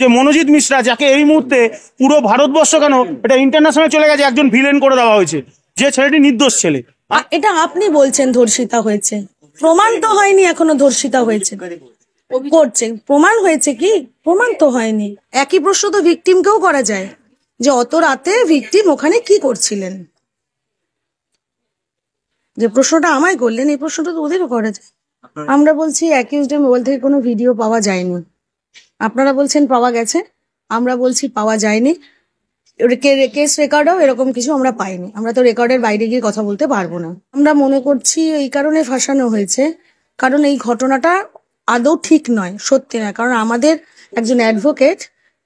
যে মনোজিৎ মিশ্রা, যাকে এই মুহূর্তে পুরো ভারতবর্ষ কেন এটা ইন্টারন্যাশনাল চলে গেছে, একজন ভিলেন করে দেওয়া হয়েছে, যে ছেলেটি নির্দোষ ছেলে। এটা আপনি বলছেন ধর্ষিতা হয়েছে, প্রমাণ তো হয়নি এখনো ধর্ষিতা হয়েছে। করছে, প্রমাণ হয়েছে কি? প্রমাণ তো হয়নি। একই প্রশ্ন তো ভিকটিমকেও করা যায়, যে অত রাতে ভিকটিম ওখানে কি করছিলেন। যে প্রশ্নটা আমায় করলেন, এই প্রশ্নটা তো ওদেরও করা যায়। আমরা বলছি অ্যাকিউজডের মোবাইল থেকে কোনো ভিডিও পাওয়া যায়নি, আপনারা বলছেন পাওয়া গেছে, আমরা বলছি পাওয়া যায়নি। কেস রেকর্ডও এরকম কিছু আমরা পাইনি, আমরা তো রেকর্ডের বাইরে গিয়ে কথা বলতে পারবো না। আমরা মনে করছি এই কারণে ফাঁসানো হয়েছে, কারণ এই ঘটনাটা আদৌ ঠিক নয়, সত্যি নয়। কারণ আমাদের একজন অ্যাডভোকেট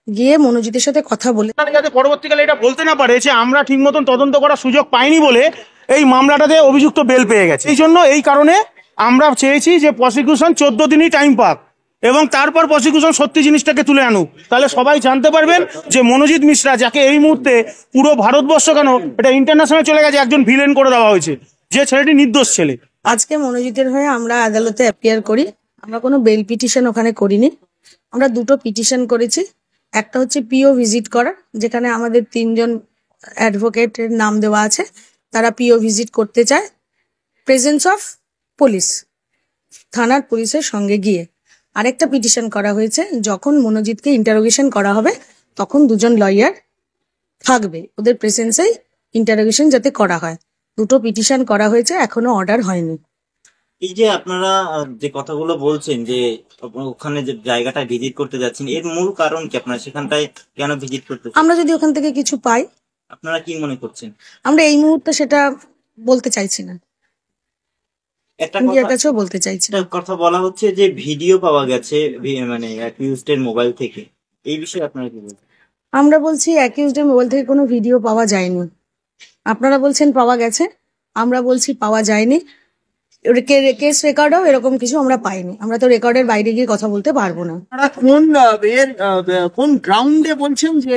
গিয়ে মনোজিতের সাথে কথা বলে, যাতে পরবর্তীকালে এটা বলতে না পারে যে আমরা ঠিক মতন তদন্ত করার সুযোগ পাইনি বলে এই মামলাটাতে অভিযুক্ত বেল পেয়ে গেছে। এই জন্য এই কারণে আমরা চেয়েছি যে প্রসিকিউশন 14 দিনই টাইম পাক এবং তারপর প্রসিকিউশন সত্যি জিনিসটাকে তুলে আনুক, তাহলে সবাই জানতে পারবেন যে মনোজিৎ মিশ্রা, যাকে এই মুহূর্তে পুরো ভারতবর্ষ কেন এটা ইন্টারন্যাশনাল চলে গেছে, একজন ভিলেন করে দেওয়া হয়েছে, যে ছেলেটি নির্দোষ ছেলে। আজকে মনোজিতের হয়ে আমরা আদালতে অ্যাপিয়ার করি। আমরা কোনো বেল পিটিশন ওখানে করিনি, আমরা দুটো পিটিশন করেছি। একটা হচ্ছে পিও ভিজিট করা, যেখানে আমাদের 3 জন অ্যাডভোকেটের নাম দেওয়া আছে, তারা পিও ভিজিট করতে চায় প্রেজেন্স অফ পুলিশ, থানার পুলিশের সঙ্গে গিয়ে। আরেকটা পিটিশন করা হয়েছে, যখন মনোজিৎকে ইন্টারোগেশন করা হবে তখন 2 জন লয়ার থাকবে, ওদের প্রেজেন্সেই ইন্টারোগেশন যাতে করা হয়। দুটো পিটিশন করা হয়েছে, এখনো অর্ডার হয়নি। এই যে আপনারা যে কথাগুলো বলছেন যে ওখানে যে জায়গাটা ভিজিট করতে যাচ্ছেন, এর মূল কারণ কি? আপনারা সেখানটায় কেন ভিজিট করতে? আমরা যদি ওখান থেকে কিছু পাই, আপনারা কি মনে করছেন? আমরা এই মুহূর্তে সেটা বলতে চাইছি না, একটা ইন্ডিয়ার কাছেও বলতে চাইছি না। কথা বলা হচ্ছে যে ভিডিও পাওয়া গেছে মানে অ্যাকিউজডের মোবাইল থেকে, এই বিষয়ে আপনারা কি বলছেন? আমরা বলছি অ্যাকিউজডের মোবাইল থেকে কোনো ভিডিও পাওয়া যায়নি, আপনারা বলছেন পাওয়া গেছে, আমরা বলছি পাওয়া যায়নি। কেস রেকর্ডও এরকম কিছু আমরা পাইনি, আমরা তো রেকর্ডের বাইরে গিয়ে কথা বলতে পারবো না। কোন গ্রাউন্ডে বলছেন যে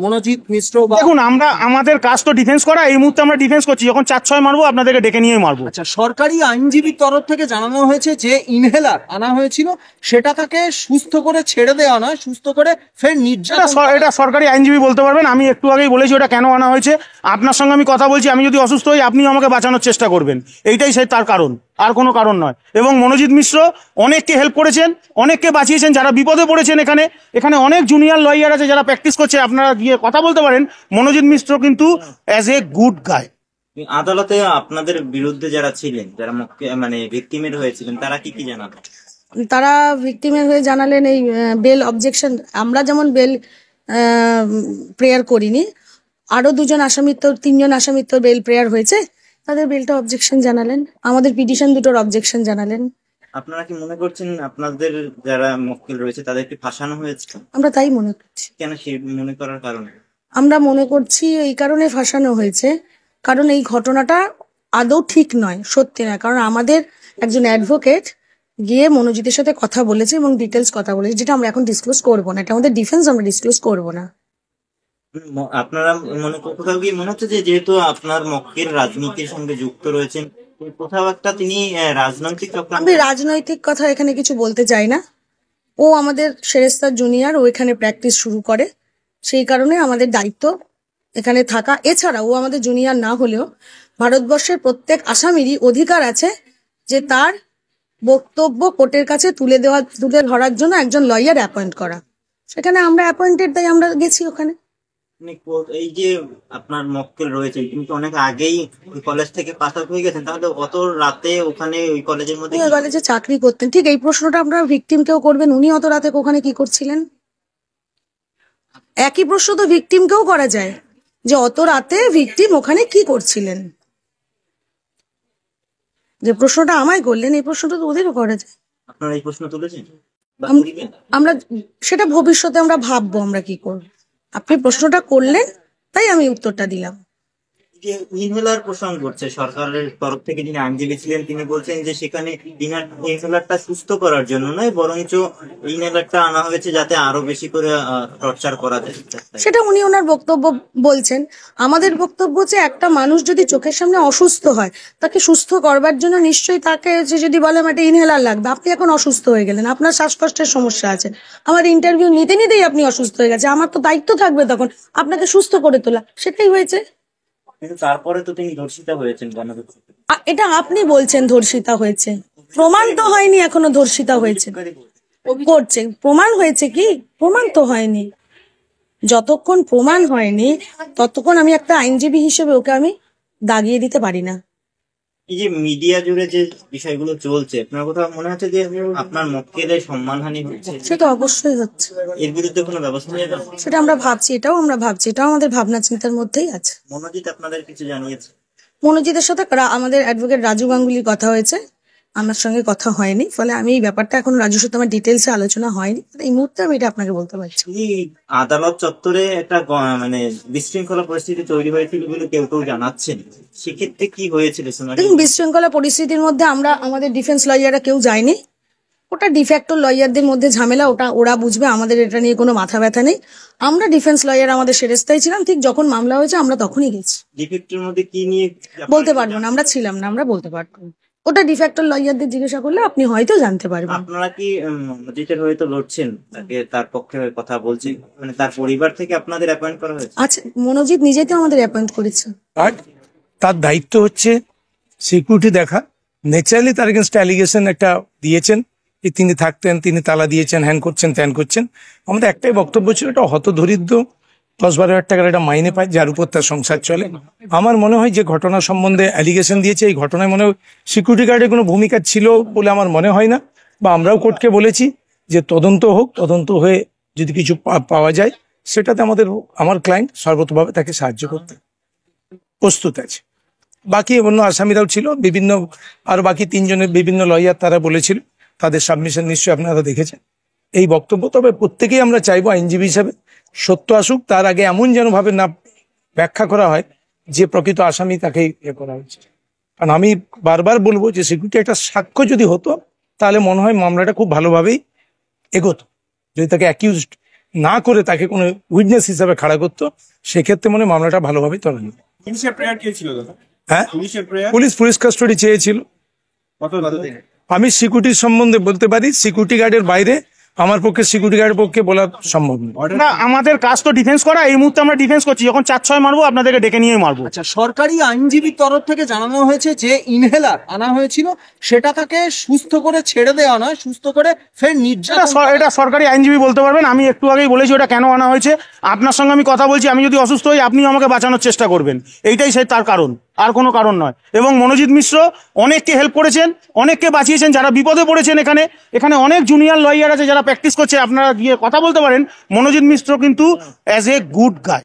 মনোজিৎ মিশ্র? দেখুন, আমরা আমাদের কাজ তো ডিফেন্স করা, এই মুহূর্তে আমরা ডিফেন্স করছি, যখন 4-6 মারবো আপনাদেরকে ডেকে নিয়ে মারবো। আচ্ছা, সরকারি আইনজীবীর তরফ থেকে জানানো হয়েছে যে ইনহেলার আনা হয়েছিল, সেটা তাকে সুস্থ করে ছেড়ে দেওয়া নয়, সুস্থ করে ফের নির্যাতন। এটা সরকারি আইনজীবী বলতে পারবেন, আমি একটু আগেই বলেছি ওটা কেন আনা হয়েছে। আপনার সঙ্গে আমি কথা বলছি, আমি যদি অসুস্থ হই আপনি আমাকে বাঁচানোর চেষ্টা করবেন, এইটাই তার কারণ, আর কোনো কারণ নয়। এবং মনোজিৎ মিশ্র অনেককে হেল্প করেছেন, অনেককে বাঁচিয়েছেন যারা বিপদে পড়েছেন। এখানে অনেক জুনিয়র লয়ার আছে যারা প্র্যাকটিস করছে, আপনারা গিয়ে কথা বলতে পারেন। মনোজিৎ মিশ্র কিন্তু অ্যাজ এ গুড গাই। আদালতে আপনাদের বিরুদ্ধে যারা ছিলেন, যারা মানে ভিকটিমের হয়েছিলেন, তারা কি জানালেন? তারা ভিকটিমের হয়ে জানালেন এই বেল অবজেকশন, আমরা যেমন বেল প্রেয়ার করিনি, আরো 2 জন আসামির তো 3 জন আসামির তো বেল প্রেয়ার হয়েছে, তাদের বেলটা অবজেকশন জানালেন, আমাদের পিটিশন দুটোর অবজেকশন জানালেন। আপনারা কি মনে করছেন আপনাদের যারা মক্কেল রয়েছে তাদেরকে ফাঁসানো হয়েছে? আমরা তাই মনে করছি। কেন সে মনে করার কারণ? আমরা মনে করছি এই কারণে ফাঁসানো হয়েছে, কারণ এই ঘটনাটা আদৌ ঠিক নয়, সত্যি নয়। কারণ আমাদের একজন অ্যাডভোকেট গিয়ে মনোজিতের সাথে কথা বলেছে এবং ডিটেলস কথা বলেছে, যেটা আমরা এখন ডিসক্লোজ করবো না, এটা আমাদের ডিফেন্স, আমরা ডিসক্লোজ করবো না। আপনারা কোথাও কি মনে হচ্ছে যে যেহেতু আপনার মক্কেল রাজনীতির সঙ্গে যুক্ত রয়েছেন, কোথাও একটা তিনি রাজনৈতিক? আমি রাজনৈতিক কথা এখানে কিছু বলতে চাই না, ও আমাদের সেরেস্তার জুনিয়র, ও এখানে প্র্যাকটিস শুরু করে, সেই কারণে আমাদের দায়িত্ব এখানে থাকা। এছাড়া ও আমাদের জুনিয়র না হলেও ভারতবর্ষের প্রত্যেক আসামিরই অধিকার আছে যে তার বক্তব্য কোর্টের কাছে তুলে ধরার জন্য একজন লয়ার অ্যাপয়েন্ট করা। সেখানে আমরা অ্যাপয়েন্টেড, তাই আমরা গেছি ওখানে। এই যে আপনার মক্কেল রয়েছে, কিন্তু অনেক আগেই কলেজ থেকে পাস আউট হয়ে গেছেন, তাহলে অত রাতে ওখানে ওই কলেজের মধ্যে কলেজে চাকরি করতেন, ঠিক এই প্রশ্নটা আপনারা ভিকটিমকেও করবেন, উনি অত রাতে ওখানে কি করছিলেন? একই প্রশ্ন তো ভিকটিমকেও করা যায়, যে অত রাতে ভিকটিম ওখানে কি করছিলেন। যে প্রশ্নটা আমায় করলেন, এই প্রশ্নটা তো ওদেরও করা যায়। আপনারা এই প্রশ্ন তুলেছেন? আমরা সেটা ভবিষ্যতে আমরা ভাববো আমরা কি করব। আপনি প্রশ্নটা করলেন, তাই আমি উত্তরটা দিলাম। ইনহেলার পোষণ করছে সরকারের তরফ থেকে, যিনি আইনজীবী ছিলেন তিনি বলছেন যে সেখানে ইনহেলারটা সুস্থ করার জন্য নয়, বরঞ্চ ইনহেলারটা আনা হয়েছে যাতে আরো বেশি করে টর্চার করা যায়। সেটা উনি ওনার বক্তব্য বলছেন। আমাদের বক্তব্য যে একটা মানুষ যদি চোখের সামনে অসুস্থ হয় তাকে সুস্থ করবার জন্য নিশ্চয়ই তাকে যে যদি বলে আমার একটা ইনহেলার লাগবে, আপনি এখন অসুস্থ হয়ে গেলেন, আপনার শ্বাসকষ্টের সমস্যা আছে, আমার ইন্টারভিউ নিতে নিতেই আপনি অসুস্থ হয়ে গেছে, আমার তো দায়িত্ব থাকবে তখন আপনাকে সুস্থ করে তোলা। সেটাই হয়েছে। কিন্তু তারপরে তো তিনি ধর্ষিতা হয়েছেন গণধর্ষিতা। এটা আপনি বলছেন ধর্ষিতা হয়েছে, প্রমাণ তো হয়নি এখনো ধর্ষিতা হয়েছে। করছে, প্রমাণ হয়েছে কি? প্রমাণ তো হয়নি। যতক্ষণ প্রমাণ হয়নি ততক্ষণ আমি একটা আইনজীবী হিসেবে ওকে আমি দাগিয়ে দিতে পারি না। এই যে মিডিয়া জুড়ে যে বিষয়গুলো চলছে, আপনার কোথাও মনে হচ্ছে যে আপনার মক্কেলের সম্মানহানি হচ্ছে? সেটা অবশ্যই হচ্ছে। এর বিরুদ্ধে কোনো ব্যবস্থা নেবেন? সেটা আমরা ভাবছি, এটাও আমাদের ভাবনা চিন্তার মধ্যেই আছে। মনোজিৎ আপনাদের কিছু জানিয়েছে? মনোজিতের সাথে আমাদের অ্যাডভোকেট রাজু গাঙ্গুলির কথা হয়েছে, আমার সঙ্গে কথা হয়নি, ফলে আমি এই ব্যাপারটা এখন রাজুর সাথে আমার ডিটেলসে আলোচনা হয়নি, এই মুহূর্তে আমি এটা আপনাকে বলতে পারছি। এই আদালত চত্বরে একটা মানে বিশৃঙ্খলা পরিস্থিতি তৈরি হয়েছিল বলে কেউ কেউ জানাচ্ছেন, সেক্ষেত্রে কি হয়েছিল? দেখুন, বিশৃঙ্খলা পরিস্থিতির মধ্যে আমাদের ডিফেন্স লয়াররা কেউ যায়নি। ওটা ডিফ্যাক্টর লয়ারদের মধ্যে ঝামেলা, ওটা ওরা বুঝবে, আমাদের এটা নিয়ে কোনো মাথা ব্যথা নেই। আমরা ডিফেন্স লয়ার আমাদের সেরেস্তায় ছিলাম, ঠিক যখন মামলা হয়েছে আমরা তখনই গেছি। ডিফেক্টের মধ্যে কি নিয়ে বলতে পারবো না, আমরা ছিলাম না, আমরা বলতে পারবো না। ওটা ডিফ্যাক্টর লয়ারদের জিজ্ঞাসা করলে আপনি হয়তো জানতে পারবেন। আপনারা কি মনোজিতের হয়ে তো লড়ছেন, তাকে তার পক্ষে কথা বলছেন, মানে তার পরিবার থেকে আপনাদের অ্যাপয়েন্ট করা হয়েছে? আচ্ছা, মনোজিৎ নিজেই তো আমাদের অ্যাপয়েন্ট করেছে। আর তার দায়িত্ব হচ্ছে সিকিউরিটি দেখা। ন্যাচারালি তার এগেনস্ট অ্যালিগেশন একটা দিয়েছেন যে তিনি থাকতেন, তিনি তালা দিয়েছেন, হ্যান করছেন, ত্যান করছেন। আমাদের একটাই বক্তব্য ছিল, এটা হতদরিদ্র 10-12 টাকার একটা মাইনে পায়, যার উপর তার সংসার চলে। আমার মনে হয় যে ঘটনা সম্বন্ধে অ্যালিগেশন দিয়েছে, এই ঘটনায় মনে হয় সিকিউরিটি গার্ডের কোনো ভূমিকা ছিল বলে আমার মনে হয় না। বা আমরাও কোর্টকে বলেছি যে তদন্ত হোক, তদন্ত হয়ে যদি কিছু পাওয়া যায় সেটাতে আমার ক্লায়েন্ট সর্বতভাবে তাকে সাহায্য করতে প্রস্তুত আছে। বাকি অন্য আসামিরাও ছিল, আরো বাকি 3 জনের বিভিন্ন লয়ার তারা বলেছিল, তাদের সাবমিশন নিশ্চয়ই আপনারা দেখেছেন। এই বক্তব্য, তবে প্রত্যেকেই আমরা চাইবো আইনজীবী হিসাবে সত্য আসুক, তার আগে এমন যেন ভাবে না ব্যাখ্যা করা হয় যে প্রকৃত আসামি তাকে করা হয়েছে। কারণ আমি বারবার বলবো যে সিকিউরিটি একটা সাক্ষ্য যদি হতো তাহলে মনে হয় মামলাটা খুব ভালোভাবেই এগোতো। যদি তাকে অ্যাকিউজড না করে তাকে কোনো উইটনেস হিসাবে খাড়া করতো, সেক্ষেত্রে মনে হয় মামলাটা ভালোভাবেই তোলা যেত। পুলিশের প্রেয়ার কে ছিল দাদা? হ্যাঁ, পুলিশের প্রেয়ার পুলিশ কাস্টডি চেয়েছিল। কতদিন? আমি সিকিউরিটির সম্বন্ধে বলতে পারি, সিকিউরিটি গার্ডের বাইরে আমার পক্ষে সিকিউরিটি গার্ডের পক্ষে বলা সম্ভব নয়। না, আমাদের কাজ তো ডিফেন্স করা, এই মুহূর্তে আমরা ডিফেন্স করছি। যখন 4-6 মারবো আপনাদেরকে ডেকে নিয়ে মারবো। আচ্ছা, সরকারি আইনজীবীর তরফ থেকে জানানো হয়েছে যে ইনহেলার আনা হয়েছিল সেটা তাকে সুস্থ করে ছেড়ে দেওয়া নয়, সুস্থ করে ফের নির্যাতন। এটা সরকারি আইনজীবী বলতে পারবেন। আমি একটু আগেই বলেছি ওটা কেন আনা হয়েছে। আপনার সঙ্গে আমি কথা বলছি, আমি যদি অসুস্থ হই আপনি আমাকে বাঁচানোর চেষ্টা করবেন, এইটাই তার কারণ, আর কোনো কারণ নয়। এবং মনোজিৎ মিশ্র অনেককে হেল্প করেছেন, অনেককে বাঁচিয়েছেন যারা বিপদে পড়েছেন। এখানে অনেক জুনিয়র লয়ার আছে যারা প্র্যাকটিস করছে, আপনারা গিয়ে কথা বলতে পারেন। মনোজিৎ মিশ্র কিন্তু অ্যাজ এ গুড গাই।